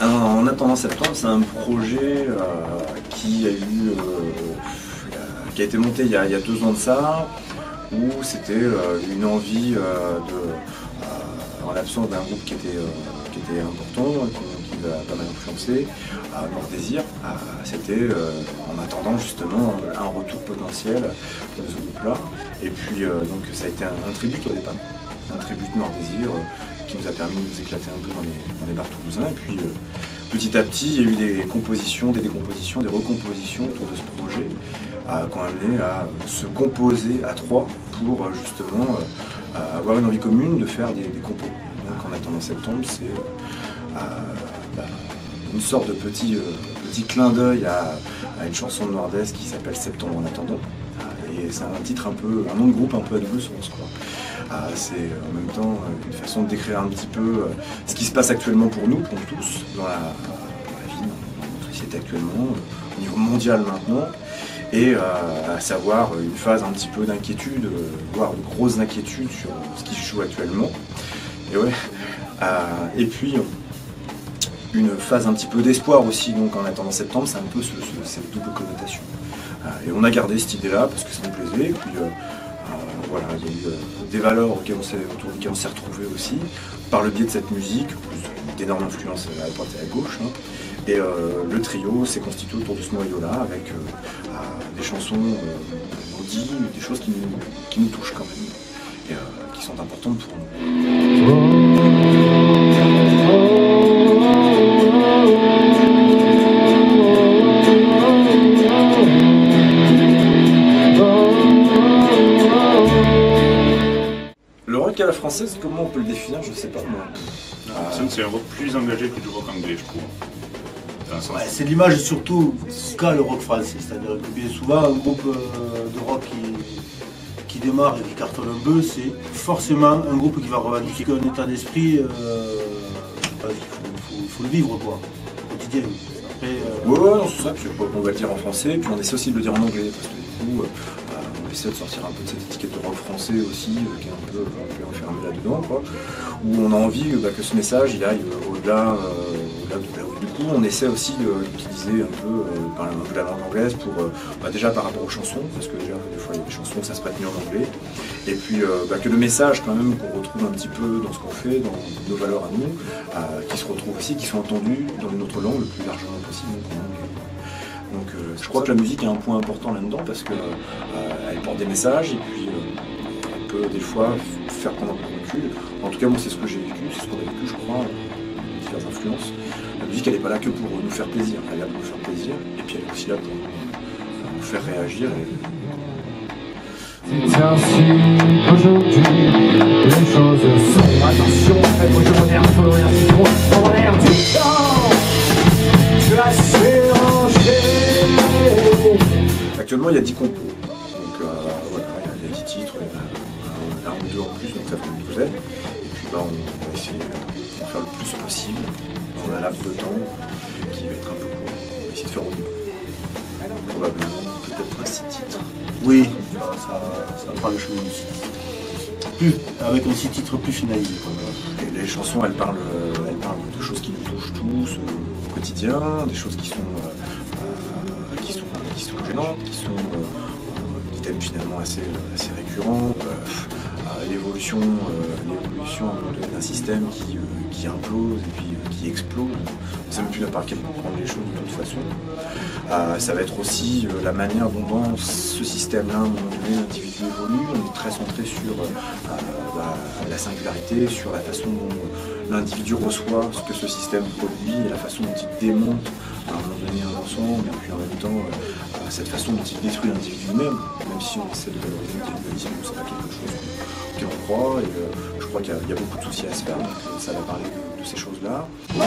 En attendant septembre, c'est un projet qui a été monté il y a 2 ans de ça, où c'était une envie en l'absence d'un groupe qui était important, qui m'a pas mal influencé, Noir Désir, c'était en attendant justement un retour potentiel de ce groupe-là. Et puis donc ça a été un tribut au départ, un tribut de Noir Désir qui nous a permis de nous éclater un peu dans les bars toulousains. Et puis petit à petit, il y a eu des compositions, des décompositions, des recompositions autour de ce projet qui ont amené à se composer à 3 pour justement avoir une envie commune de faire des compos. Donc en attendant septembre, c'est une sorte de petit clin d'œil à une chanson de Noir Désir qui s'appelle Septembre en attendant. Et c'est un titre un nom de groupe un peu à double sens, quoi. C'est en même temps une façon de décrire un petit peu ce qui se passe actuellement pour nous tous, dans la vie, dans notre société actuellement, au niveau mondial maintenant, et à savoir une phase un petit peu d'inquiétude, voire de grosses inquiétudes sur ce qui se joue actuellement. Et ouais, et puis une phase un petit peu d'espoir aussi, donc en attendant septembre, c'est un peu cette double connotation. Et on a gardé cette idée-là parce que ça nous plaisait, et puis voilà, il y a eu des valeurs autour desquelles on s'est retrouvés aussi, par le biais de cette musique, plus d'énormes influences à droite et à gauche. Hein. Et le trio s'est constitué autour de ce noyau-là, avec des chansons maudies, des choses qui nous touchent quand même, et qui sont importantes pour nous. Le rock à la française, comment on peut le définir? Je sais pas moi. C'est un rock plus engagé que du rock anglais, je trouve. Ouais, c'est l'image surtout qu'a le rock français, c'est-à-dire que bien souvent un groupe de rock qui démarre et qui cartonne un peu, c'est forcément un groupe qui va revendiquer un état d'esprit, il faut le vivre quoi, au quotidien. Après, ouais, c'est ça, on va le dire en français, puis on essaie aussi de le dire en anglais, parce que du coup, on essaie de sortir un peu de cette étiquette de rock français aussi, qui est un peu enfermée là-dedans, quoi, où on a envie que ce message il aille au-delà du coup, on essaie aussi d'utiliser un peu la langue anglaise pour, déjà par rapport aux chansons, parce que déjà, des fois, il y a des chansons que ça se prête mieux en anglais, et puis que le message quand même qu'on retrouve un petit peu dans ce qu'on fait, dans nos valeurs à nous, qui se retrouvent aussi, qui sont entendues dans une autre langue le plus largement possible, donc en anglais. Donc je crois que la musique est un point important là-dedans parce qu'elle porte des messages et puis elle peut des fois faire prendre un peu de recul. En tout cas, moi c'est ce que j'ai vécu, c'est ce qu'on a vécu, je crois, diverses influences. La musique elle n'est pas là que pour nous faire plaisir, elle est là pour nous faire plaisir et puis elle est aussi là pour nous faire réagir. C'est ainsi qu'aujourd'hui les choses sont. Attention, faites-moi je m'en air, je m'en air, citron, en l'air du temps. Tu as changé. Actuellement il y a 10 compos, donc voilà, il y a 10 titres, il y en a un ou deux en plus, donc ça fait une douzaine. Et puis on va essayer d'en faire le plus possible dans un laps de temps qui va être un peu court. On va essayer de faire au mieux. Probablement peut-être un 6 titres. oui, ça prend le chemin aussi. Avec un 6 titres plus finalisé. Les chansons elles parlent de choses qui nous touchent tous au quotidien, des choses qui sont gênantes, qui sont des thèmes finalement assez récurrents, l'évolution d'un système qui implose et puis qui explose. On ne sait même plus par quel prendre les choses de toute façon. Ça va être aussi la manière dont dans ce système-là, à un moment donné, l'individu évolue. On est très centré sur la singularité, sur la façon dont l'individu reçoit ce que ce système produit et la façon dont il démonte à un moment donné un ensemble, et puis en même temps cette façon dont il détruit l'individu même si on essaie de valoriser l'individualisme, c'est pas quelque chose auquel on croit, et je crois qu'il y a beaucoup de soucis à se faire, donc ça va parler de ces choses-là. Oh,